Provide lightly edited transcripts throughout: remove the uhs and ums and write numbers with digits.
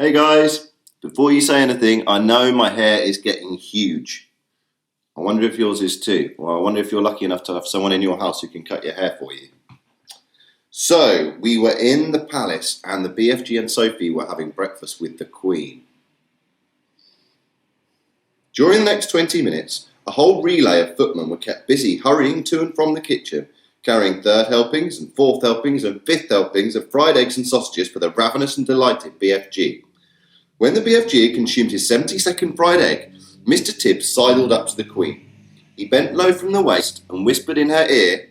Hey guys, before you say anything, I know my hair is getting huge. I wonder if yours is too. Well, I wonder if you're lucky enough to have someone in your house who can cut your hair for you. So, we were in the palace and the BFG and Sophie were having breakfast with the Queen. During the next 20 minutes, a whole relay of footmen were kept busy hurrying to and from the kitchen, carrying third helpings and fourth helpings and fifth helpings of fried eggs and sausages for the ravenous and delighted BFG. When the BFG had consumed his 72nd fried egg, Mr. Tibbs sidled up to the Queen. He bent low from the waist and whispered in her ear,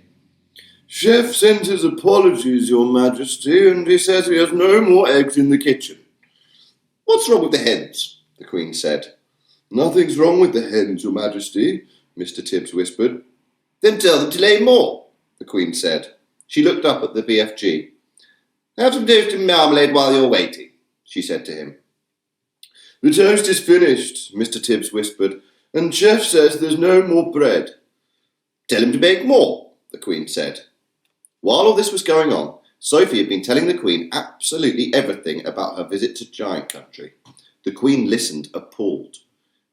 "Chef sent his apologies, Your Majesty, and he says he has no more eggs in the kitchen." "What's wrong with the hens?" the Queen said. "Nothing's wrong with the hens, Your Majesty," Mr. Tibbs whispered. "Then tell them to lay more," the Queen said. She looked up at the BFG. "Have some toast and marmalade while you're waiting," she said to him. "The toast is finished," Mr. Tibbs whispered, "and Chef says there's no more bread." "Tell him to bake more," the Queen said. While all this was going on, Sophie had been telling the Queen absolutely everything about her visit to Giant Country. The Queen listened appalled.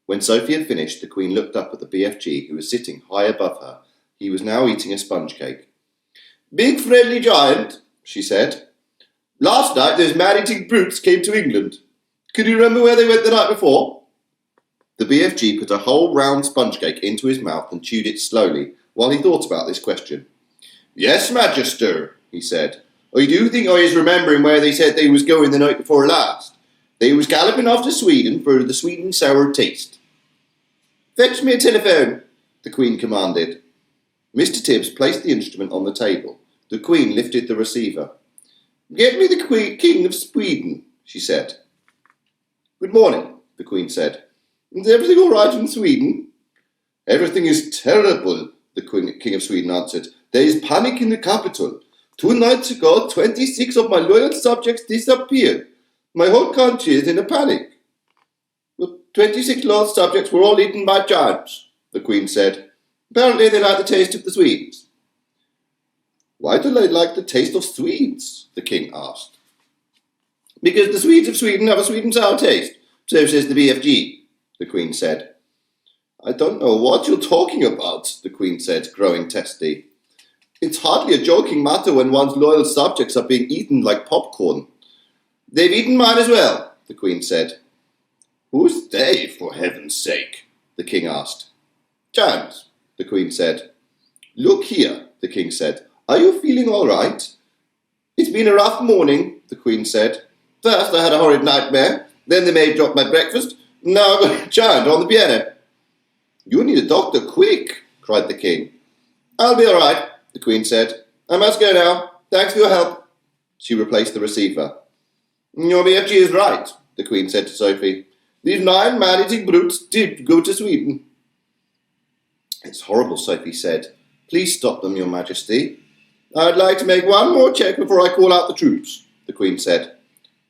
When Sophie had finished, the Queen looked up at the BFG, who was sitting high above her. He was now eating a sponge cake. "Big friendly giant," she said. "Last night those man-eating brutes came to England. Can you remember where they went the night before?" The BFG put a whole round sponge cake into his mouth and chewed it slowly while he thought about this question. "Yes, Magister," he said. "I do think I is remembering where they said they was going the night before last. They was galloping off to Sweden for the sweet and sour taste." "Fetch me a telephone," the Queen commanded. Mr. Tibbs placed the instrument on the table. The Queen lifted the receiver. "Get me the King of Sweden," she said. "Good morning," the Queen said. "Is everything all right in Sweden?" "Everything is terrible," the King of Sweden answered. "There is panic in the capital. 2 nights ago, 26 of my loyal subjects disappeared. My whole country is in a panic." "The 26 loyal subjects were all eaten by giants," the Queen said. "Apparently they like the taste of the Swedes." "Why do they like the taste of Swedes?" the King asked. "Because the Swedes of Sweden have a sweet and sour taste, so says the BFG, the Queen said. "I don't know what you're talking about," the Queen said, growing testy. "It's hardly a joking matter when one's loyal subjects are being eaten like popcorn." "They've eaten mine as well," the Queen said. "Who's they, for heaven's sake?" the King asked. "Giants," the Queen said. "Look here," the King said. "Are you feeling all right?" "It's been a rough morning," the Queen said. "First I had a horrid nightmare, then the maid dropped my breakfast, now I've got a giant on the piano." "You need a doctor, quick," cried the King. "I'll be all right," the Queen said. "I must go now. Thanks for your help." She replaced the receiver. "Your BFG is right," the Queen said to Sophie. "These 9 man-eating brutes did go to Sweden." "It's horrible," Sophie said. "Please stop them, Your Majesty." "I'd like to make one more check before I call out the troops," the Queen said.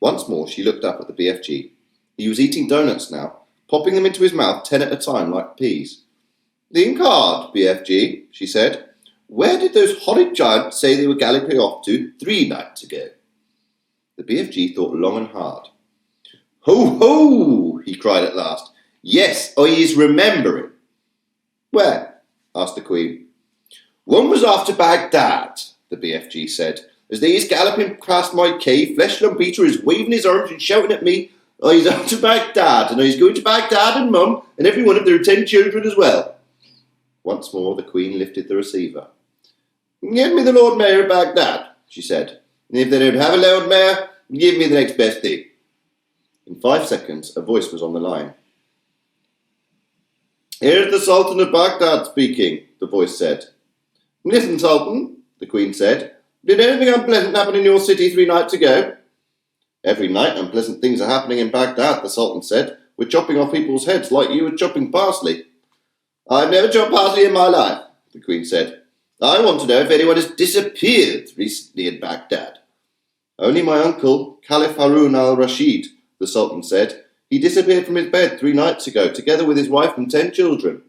Once more she looked up at the BFG. He was eating donuts now, popping them into his mouth 10 at a time like peas. "Think hard, BFG," she said. "Where did those horrid giants say they were galloping off to 3 nights ago?" The BFG thought long and hard. "Ho, ho!" he cried at last. "Yes, I is remembering." "Where?" asked the Queen. "One was after Baghdad," the BFG said. "As they is galloping past my cave, Flesh Lump Eater is waving his arms and shouting at me, 'I's after Baghdad, and I's going to Baghdad and Mum, and every one of their 10 children as well.'" Once more the Queen lifted the receiver. "Get me the Lord Mayor of Baghdad," she said. "And if they don't have a Lord Mayor, give me the next best thing." In 5 seconds, a voice was on the line. "Here's the Sultan of Baghdad speaking," the voice said. "Listen, Sultan," the Queen said. "Did anything unpleasant happen in your city 3 nights ago?" "Every night unpleasant things are happening in Baghdad," the Sultan said. "We're chopping off people's heads like you were chopping parsley." "I've never chopped parsley in my life," the Queen said. "I want to know if anyone has disappeared recently in Baghdad." "Only my uncle, Caliph Harun al-Rashid," the Sultan said. "He disappeared from his bed 3 nights ago, together with his wife and 10 children.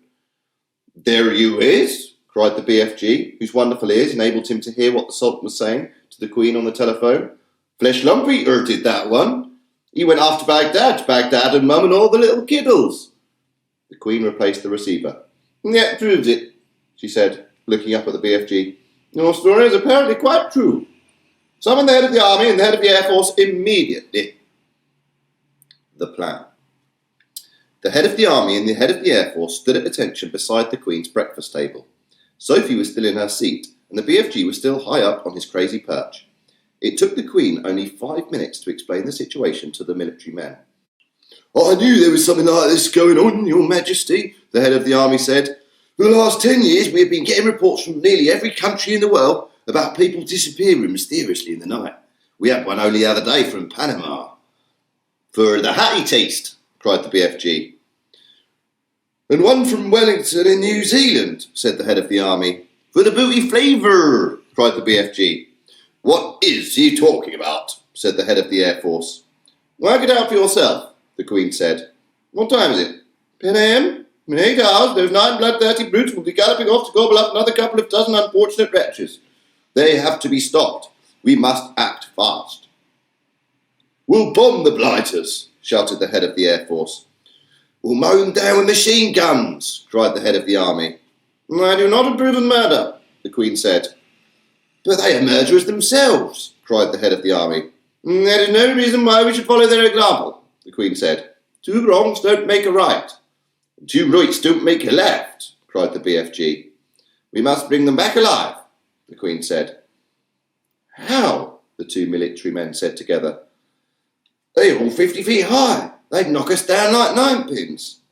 "There you is," cried the BFG, whose wonderful ears enabled him to hear what the Sultan was saying to the Queen on the telephone. "Flesh Lump Eater did that one. He went off to Baghdad and Mum and all the little kiddles. The Queen replaced the receiver. That proves it, she said, looking up at the BFG. Your story is apparently quite true. Summon the head of the army and the head of the Air Force immediately. The plan. The head of the army and the head of the Air Force stood at attention beside the Queen's breakfast table. Sophie was still in her seat, and the BFG was still high up on his crazy perch. It took the Queen only 5 minutes to explain the situation to the military men. I knew there was something like this going on, Your Majesty, the head of the army said. For the last 10 years, we have been getting reports from nearly every country in the world about people disappearing mysteriously in the night. We had one only the other day from Panama. For the hatty taste, cried the BFG. And one from Wellington in New Zealand, said the head of the army. For the booty flavour, cried the BFG. What is he talking about? Said the head of the Air Force. Work it out for yourself, the Queen said. What time is it? 10 a.m? In 8 hours, those 9 bloodthirsty brutes will be galloping off to gobble up another couple of dozen unfortunate wretches. They have to be stopped. We must act fast. We'll bomb the blighters, shouted the head of the Air Force. We'll mow them down with machine guns, cried the head of the army. I do not approve of murder, the Queen said. But they are murderers themselves, cried the head of the army. There is no reason why we should follow their example, the Queen said. 2 wrongs don't make a right. 2 rights don't make a left, cried the BFG. We must bring them back alive, the Queen said. How? The 2 military men said together. They are all 50 feet high. They'd knock us down like 9-pins.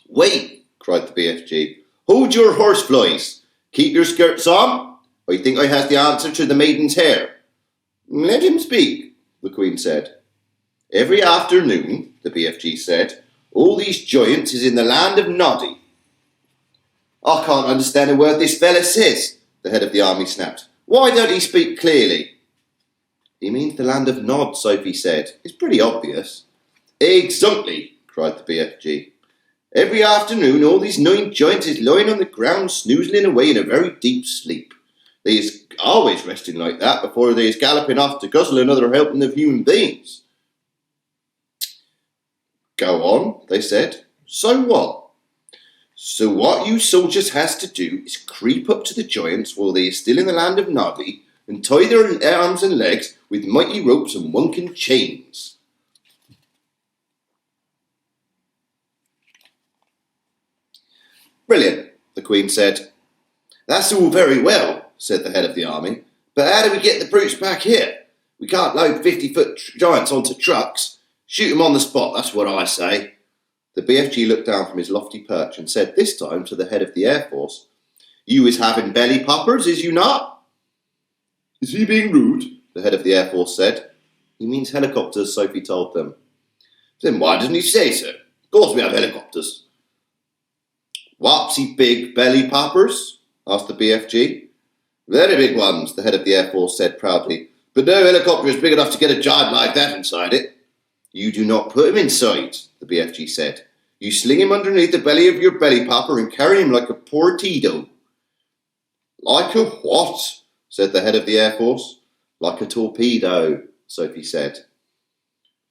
Wait, cried the BFG. Hold your horseflies. Keep your skirts on. I think I has the answer to the maiden's hair. Let him speak, the Queen said. Every afternoon, the BFG said, all these giants is in the land of Noddy. I can't understand a word this fella says, the head of the army snapped. Why don't he speak clearly? He means the land of Nod, Sophie said. It's pretty obvious. Exactly, cried the BFG. Every afternoon all these 9 giants is lying on the ground snoozling away in a very deep sleep. They is always resting like that before they is galloping off to guzzle another helping of human beings. Go on, they said. So what? So what you soldiers has to do is creep up to the giants while they are still in the land of Noddy and tie their arms and legs with mighty ropes and wonkin chains. Brilliant, the Queen said. That's all very well, said the head of the army, but how do we get the brutes back here? We can't load 50-foot giants onto trucks. Shoot them on the spot, that's what I say. The BFG looked down from his lofty perch and said this time to the head of the Air Force, You is having belly poppers, is you not? Is he being rude? The head of the Air Force said. He means helicopters, Sophie told them. Then why doesn't he say so? Of course we have helicopters. Wopsy big belly poppers? Asked the BFG. Very big ones, the head of the Air Force said proudly. But no helicopter is big enough to get a giant like that inside it. You do not put him inside, the BFG said. You sling him underneath the belly of your belly popper and carry him like a torpedo. Like a what? Said the head of the Air Force. Like a torpedo, Sophie said.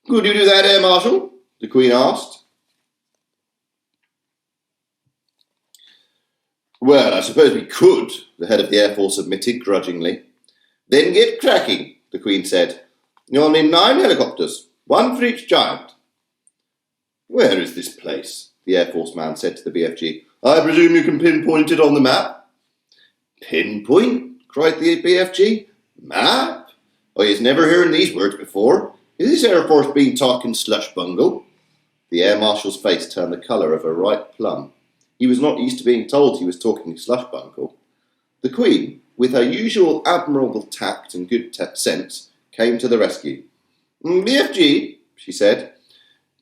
Could you do that, Air Marshal? The Queen asked. Well, I suppose we could, the head of the Air Force admitted grudgingly. Then get cracking, the Queen said. You'll need 9 helicopters, 1 for each giant. Where is this place? The Air Force man said to the BFG. I presume you can pinpoint it on the map? Pinpoint? Cried the BFG. Map? I has never heard these words before. Is this Air Force being talking slush bungle? The Air Marshal's face turned the colour of a ripe plum. He was not used to being told he was talking slush bungle. The Queen, with her usual admirable tact and good sense, came to the rescue. BFG, she said,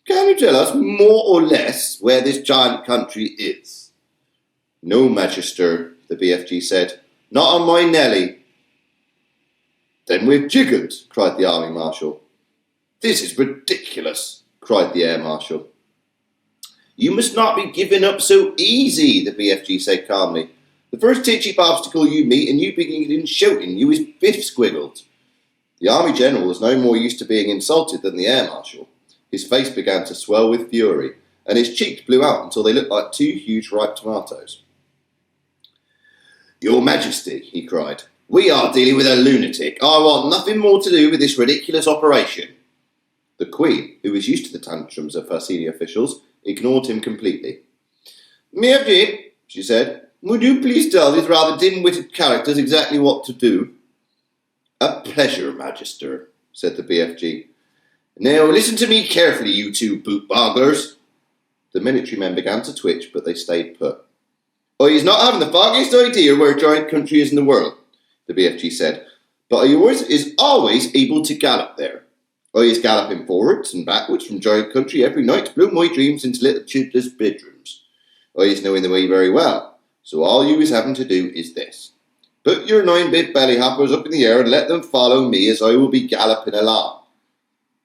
can you tell us more or less where this giant country is? No, Magister, the BFG said. Not on my Nelly. Then we're jiggered, cried the Army Marshal. This is ridiculous, cried the Air Marshal. You must not be given up so easy, the BFG said calmly. The first titchy obstacle you meet and you begin shouting, you is biff squiggled. The Army General was no more used to being insulted than the Air Marshal. His face began to swell with fury, and his cheeks blew out until they looked like two huge ripe tomatoes. "Your Majesty," he cried, "we are dealing with a lunatic. I want nothing more to do with this ridiculous operation." The Queen, who was used to the tantrums of her senior officials, ignored him completely. "BFG," she said, "would you please tell these rather dim-witted characters exactly what to do?" "A pleasure, Magister," said the BFG. "Now listen to me carefully, you two boot-bogglers." The military men began to twitch, but they stayed put. "He's not having the foggiest idea where giant country is in the world," the BFG said, "but he is always able to gallop there. I is galloping forwards and backwards from giant country every night to blow my dreams into little children's bedrooms. I is knowing the way very well, so all you is having to do is this. Put your 9-bit bellyhoppers up in the air and let them follow me as I will be galloping along."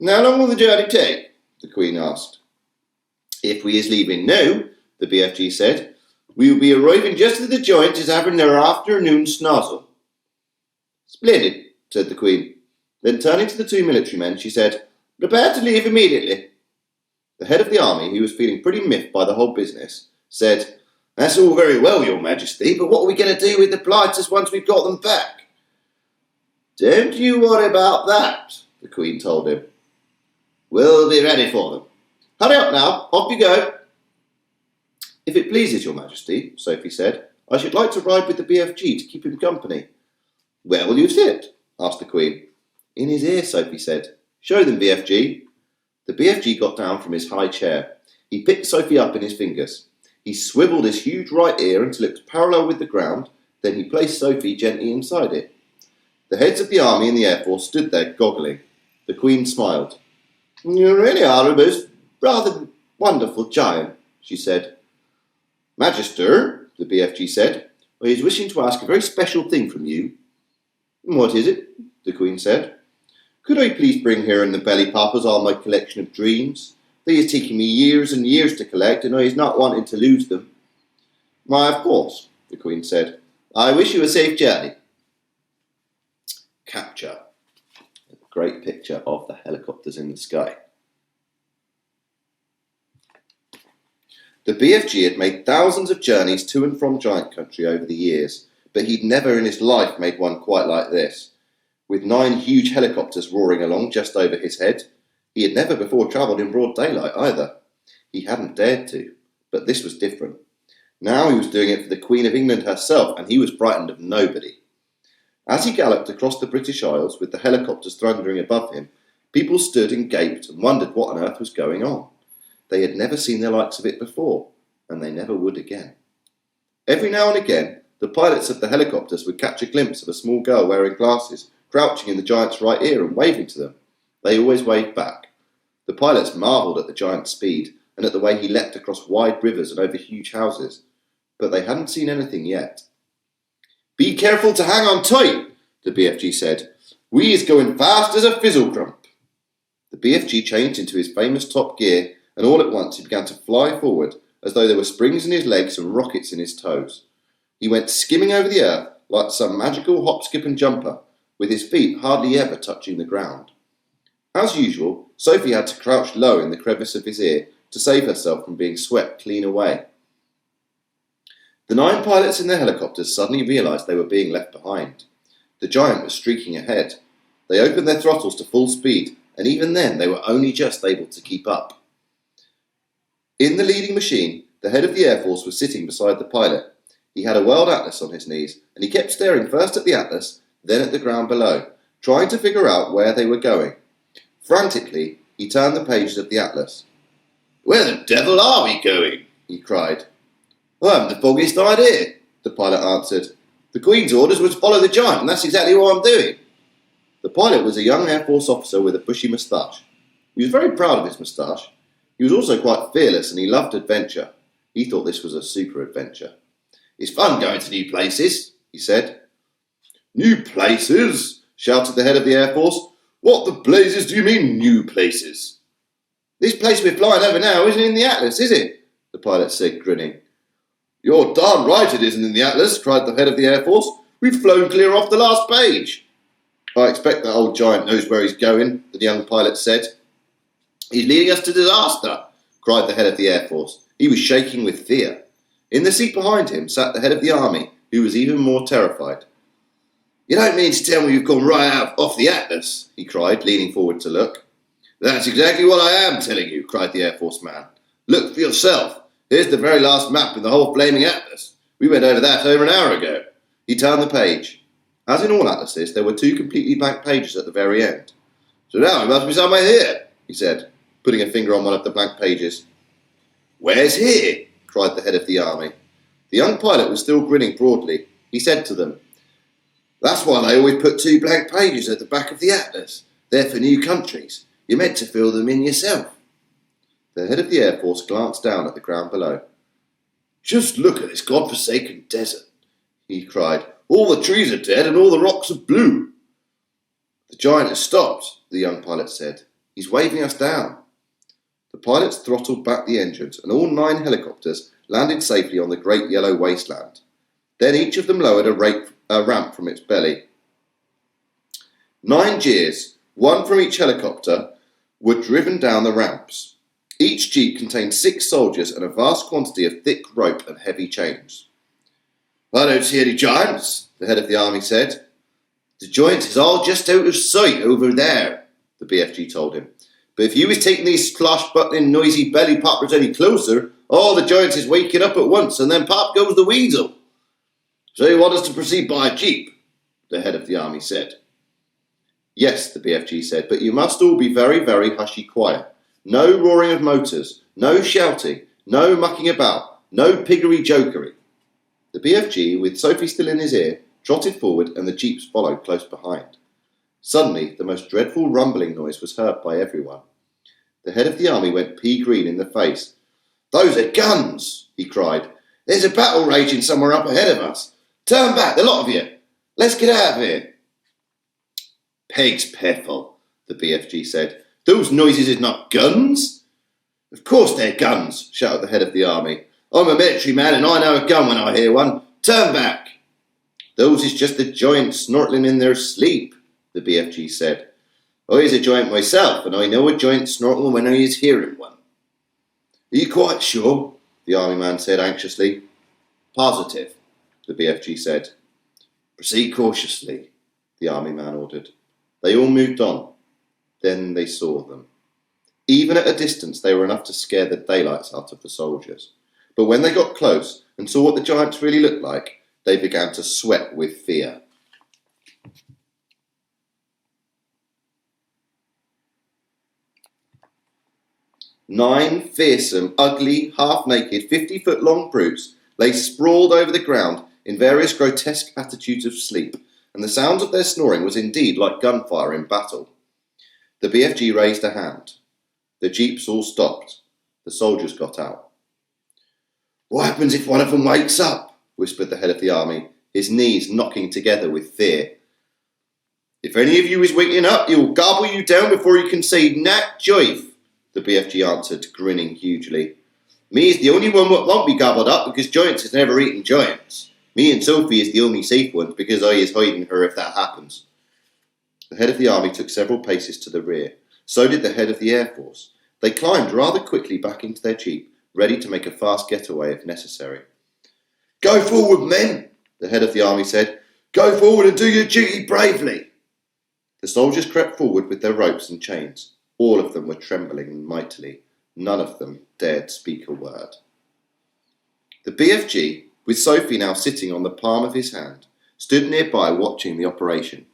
"How long will the journey take?" the Queen asked. "If we is leaving now," the BFG said, "we will be arriving just as the giants is having their afternoon snozzle." "Splendid," said the Queen. Then turning to the two military men, she said, "Prepare to leave immediately." The head of the army, who was feeling pretty miffed by the whole business, said, "That's all very well, Your Majesty, but what are we going to do with the blighters once we've got them back?" "Don't you worry about that," the Queen told him. "We'll be ready for them. Hurry up now, off you go." "If it pleases Your Majesty," Sophie said, "I should like to ride with the BFG to keep him company." "Where will you sit?" asked the Queen. "In his ear," Sophie said. "Show them, BFG." The BFG got down from his high chair. He picked Sophie up in his fingers. He swiveled his huge right ear until it was parallel with the ground, then he placed Sophie gently inside it. The heads of the Army and the Air Force stood there goggling. The Queen smiled. "You really are a most rather wonderful giant," she said. "Magister," the BFG said, "I is wishing to ask a very special thing from you." "What is it?" the Queen said. "Could I please bring here in the belly poppers all my collection of dreams? They is taking me years and years to collect, and I is not wanting to lose them." "Why, of course," the Queen said. "I wish you a safe journey." Capture. A great picture of the helicopters in the sky. The BFG had made thousands of journeys to and from Giant Country over the years, but he'd never in his life made one quite like this. With 9 huge helicopters roaring along just over his head, he had never before travelled in broad daylight either. He hadn't dared to, but this was different. Now he was doing it for the Queen of England herself, and he was frightened of nobody. As he galloped across the British Isles with the helicopters thundering above him, people stood and gaped and wondered what on earth was going on. They had never seen the likes of it before, and they never would again. Every now and again, the pilots of the helicopters would catch a glimpse of a small girl wearing glasses, crouching in the giant's right ear and waving to them. They always waved back. The pilots marvelled at the giant's speed and at the way he leapt across wide rivers and over huge houses, but they hadn't seen anything yet. "Be careful to hang on tight," the BFG said. "We is going fast as a fizzle crump." The BFG changed into his famous top gear, and all at once he began to fly forward as though there were springs in his legs and rockets in his toes. He went skimming over the earth like some magical hop, skip and jumper, with his feet hardly ever touching the ground. As usual, Sophie had to crouch low in the crevice of his ear to save herself from being swept clean away. The 9 pilots in their helicopters suddenly realised they were being left behind. The giant was streaking ahead. They opened their throttles to full speed, and even then they were only just able to keep up. In the leading machine, the head of the Air Force was sitting beside the pilot. He had a world atlas on his knees, and he kept staring first at the atlas, then at the ground below, trying to figure out where they were going. Frantically, he turned the pages of the atlas. "Where the devil are we going?" he cried. "I haven't the foggiest idea," the pilot answered. "The Queen's orders were to follow the giant, and that's exactly what I'm doing." The pilot was a young Air Force officer with a bushy moustache. He was very proud of his moustache. He was also quite fearless, and he loved adventure. He thought this was a super adventure. "It's fun going to new places," he said. "New places?" shouted the head of the Air Force. "What the blazes do you mean, new places?" "This place we're flying over now isn't in the atlas, is it?" the pilot said, grinning. "You're darn right it isn't in the atlas," cried the head of the Air Force. "We've flown clear off the last page." I expect that old giant knows where he's going, the young pilot said. He's leading us to disaster, cried the head of the Air Force. He was shaking with fear. In the seat behind him sat the head of the army, who was even more terrified. You don't mean to tell me you've gone right out off the Atlas, he cried, leaning forward to look. That's exactly what I am telling you, cried the Air Force man. Look for yourself. Here's the very last map in the whole flaming Atlas. We went over that over an hour ago. He turned the page. As in all atlases, there were 2 completely blank pages at the very end. So now we must be somewhere here, he said, putting a finger on one of the blank pages. Where's here? Cried the head of the army. The young pilot was still grinning broadly. He said to them, That's why they always put 2 blank pages at the back of the Atlas. They're for new countries. You're meant to fill them in yourself. The head of the Air Force glanced down at the ground below. Just look at this godforsaken desert, he cried. All the trees are dead and all the rocks are blue. The giant has stopped, the young pilot said. He's waving us down. The pilots throttled back the engines and all 9 helicopters landed safely on the great yellow wasteland. Then each of them lowered a ramp from its belly. 9 jeers, 1 from each helicopter, were driven down the ramps. Each jeep contained 6 soldiers and a vast quantity of thick rope and heavy chains. I don't see any giants, the head of the army said. The giants is all just out of sight over there, the BFG told him. But if you was taking these splash-buttoning, noisy belly poppers any closer, all the giants is waking up at once, and then pop goes the weasel. So you want us to proceed by a jeep, the head of the army said. Yes, the BFG said, but you must all be very, very hushy quiet. No roaring of motors, no shouting, no mucking about, no piggery-jokery. The BFG, with Sophie still in his ear, trotted forward and the jeeps followed close behind. Suddenly, the most dreadful rumbling noise was heard by everyone. The head of the army went pea-green in the face. Those are guns, he cried. There's a battle raging somewhere up ahead of us. Turn back, the lot of you. Let's get out of here. Peg's piffle, the BFG said. Those noises is not guns. Of course they're guns, shouted the head of the army. I'm a military man and I know a gun when I hear one. Turn back. Those is just the giants snortling in their sleep, the BFG said. I is a giant myself and I know a giant snorting when I is hearing one. Are you quite sure? The army man said anxiously. Positive, the BFG said. Proceed cautiously, the army man ordered. They all moved on. Then they saw them. Even at a distance, they were enough to scare the daylights out of the soldiers. But when they got close and saw what the giants really looked like, they began to sweat with fear. Nine fearsome, ugly, half-naked, 50-foot-long brutes lay sprawled over the ground in various grotesque attitudes of sleep, and the sounds of their snoring was indeed like gunfire in battle. The BFG raised a hand. The jeeps all stopped. The soldiers got out. What happens if one of them wakes up? Whispered the head of the army, his knees knocking together with fear. If any of you is waking up, he'll gobble you down before you can say nat jive, the BFG answered, grinning hugely. Me is the only one what won't be gobbled up because giants has never eaten giants. Me and Sophie is the only safe ones because I is hiding her if that happens. The head of the army took several paces to the rear. So did the head of the Air Force. They climbed rather quickly back into their jeep, ready to make a fast getaway if necessary. Go forward, men, the head of the army said. Go forward and do your duty bravely. The soldiers crept forward with their ropes and chains. All of them were trembling mightily. None of them dared speak a word. The BFG, with Sophie now sitting on the palm of his hand, stood nearby watching the operation.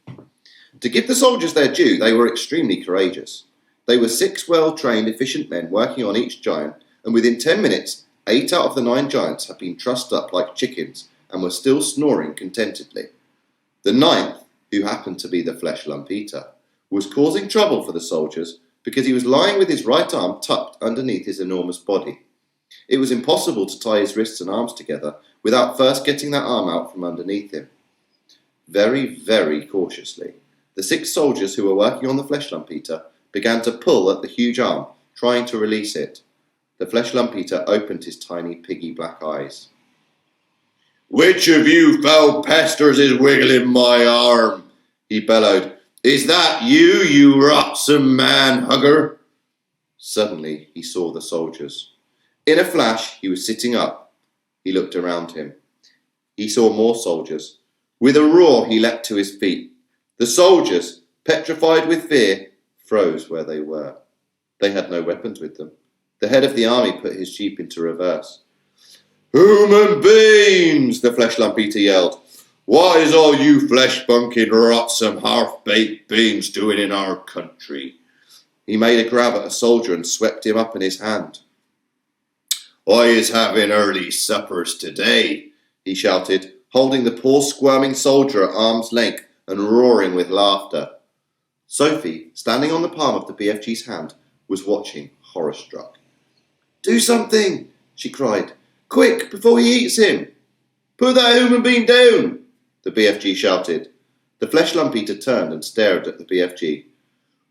To give the soldiers their due, they were extremely courageous. They were 6 well-trained, efficient men working on each giant, and within 10 minutes, 8 out of the 9 giants had been trussed up like chickens and were still snoring contentedly. The 9th, who happened to be the flesh lump eater, was causing trouble for the soldiers because he was lying with his right arm tucked underneath his enormous body. It was impossible to tie his wrists and arms together without first getting that arm out from underneath him. Very, very cautiously, the 6 soldiers who were working on the flesh lump eater began to pull at the huge arm, trying to release it. The flesh lump eater opened his tiny piggy black eyes. Which of you foul pesters is wiggling my arm? He bellowed. Is that you, you rotsome man-hugger? Suddenly he saw the soldiers. In a flash he was sitting up. He looked around him. He saw more soldiers. With a roar he leapt to his feet. The soldiers, petrified with fear, froze where they were. They had no weapons with them. The head of the army put his jeep into reverse. "Human beings!" the flesh lump eater yelled. "What is all you flesh-bunking, rotsome, half-baked beings doing in our country?" He made a grab at a soldier and swept him up in his hand. "I is having early suppers today," he shouted, holding the poor squirming soldier at arm's length and roaring with laughter. Sophie, standing on the palm of the BFG's hand, was watching, horror-struck. "Do something!" she cried. "Quick, before he eats him!" "Put that human being down!" the BFG shouted. The flesh lump eater turned and stared at the BFG.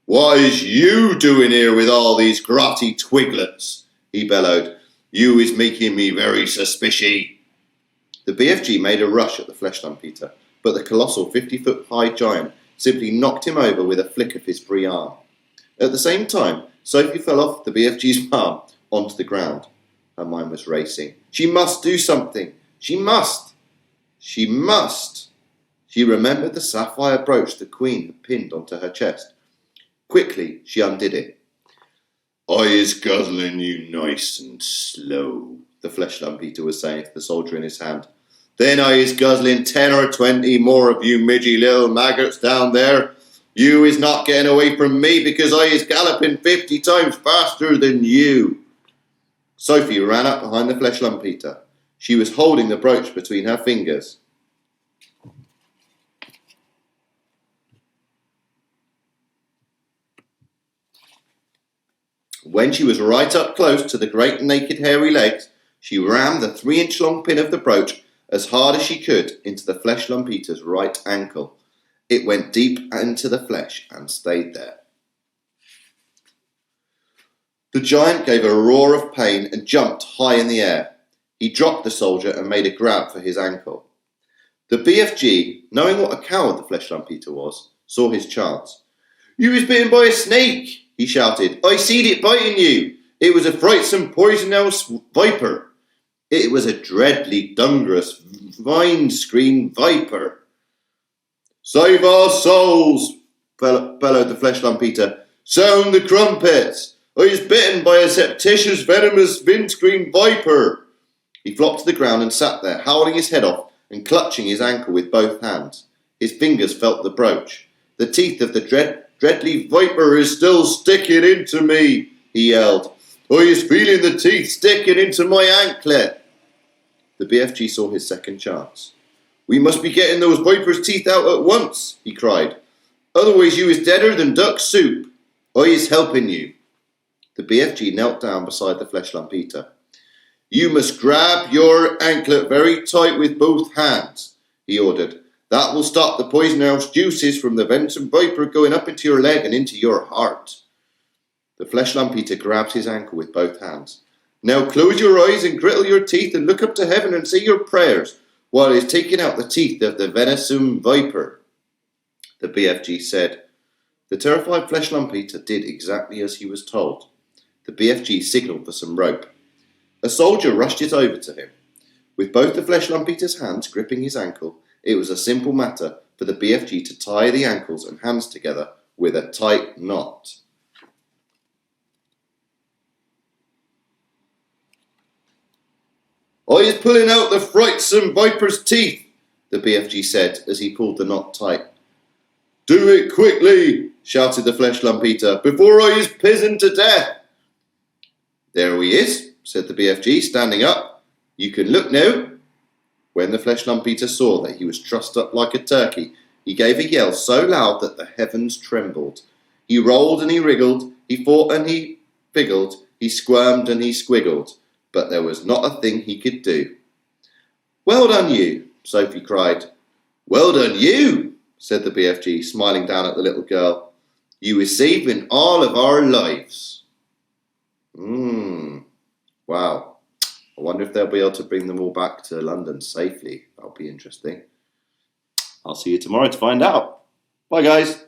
"What is you doing here with all these grotty twiglets?" he bellowed. "You is making me very suspicious." The BFG made a rush at the flesh lump eater, but the colossal 50-foot-high giant simply knocked him over with a flick of his free arm. At the same time, Sophie fell off the BFG's arm onto the ground. Her mind was racing. She must do something. She must. She must. She remembered the sapphire brooch the Queen had pinned onto her chest. Quickly, she undid it. "I is guzzling you nice and slow," the flesh lump eater was saying to the soldier in his hand. "Then I is guzzling 10 or 20 more of you midgy little maggots down there. You is not getting away from me because I is galloping 50 times faster than you." Sophie ran up behind the flesh lump eater. She was holding the brooch between her fingers. When she was right up close to the great naked hairy legs, she rammed the 3-inch long pin of the brooch as hard as she could into the flesh lump eater's right ankle. It went deep into the flesh and stayed there. The giant gave a roar of pain and jumped high in the air. He dropped the soldier and made a grab for his ankle. The BFG, knowing what a coward the flesh lump eater was, saw his chance. "You was bitten by a snake," he shouted. "I seed it biting you. It was a frightsome poisonous viper. It was a dreadly dungerous vine-screen viper." "Save our souls," bellowed the flesh lump eater. "Sound the crumpets. I was bitten by a septitious venomous vine-screen viper." He flopped to the ground and sat there, howling his head off and clutching his ankle with both hands. His fingers felt the brooch. "The teeth of the dreadly viper is still sticking into me," he yelled. "I is feeling the teeth sticking into my anklet." The BFG saw his second chance. "We must be getting those viper's teeth out at once," he cried. "Otherwise you is deader than duck soup. I is helping you." The BFG knelt down beside the flesh lump eater. "You must grab your anklet very tight with both hands," he ordered. "That will stop the poisonous juices from the venison viper going up into your leg and into your heart." The flesh lump eater grabbed his ankle with both hands. "Now close your eyes and grittle your teeth and look up to heaven and say your prayers while he is taking out the teeth of the venison viper," the BFG said. The terrified flesh lump eater did exactly as he was told. The BFG signalled for some rope. A soldier rushed it over to him. With both the flesh lump eater's hands gripping his ankle, it was a simple matter for the BFG to tie the ankles and hands together with a tight knot. "I is pulling out the frightsome viper's teeth," the BFG said as he pulled the knot tight. "Do it quickly," shouted the flesh lump eater, "before I is pizzing to death." "There he is," said the BFG, standing up. "You can look now." When the flesh lump eater saw that he was trussed up like a turkey, he gave a yell so loud that the heavens trembled. He rolled and he wriggled, he fought and he figgled, he squirmed and he squiggled, but there was not a thing he could do. "Well done you," Sophie cried. "Well done you," said the BFG, smiling down at the little girl. "You is saving all of our lives." Wow. I wonder if they'll be able to bring them all back to London safely. That'll be interesting. I'll see you tomorrow to find out. Bye, guys.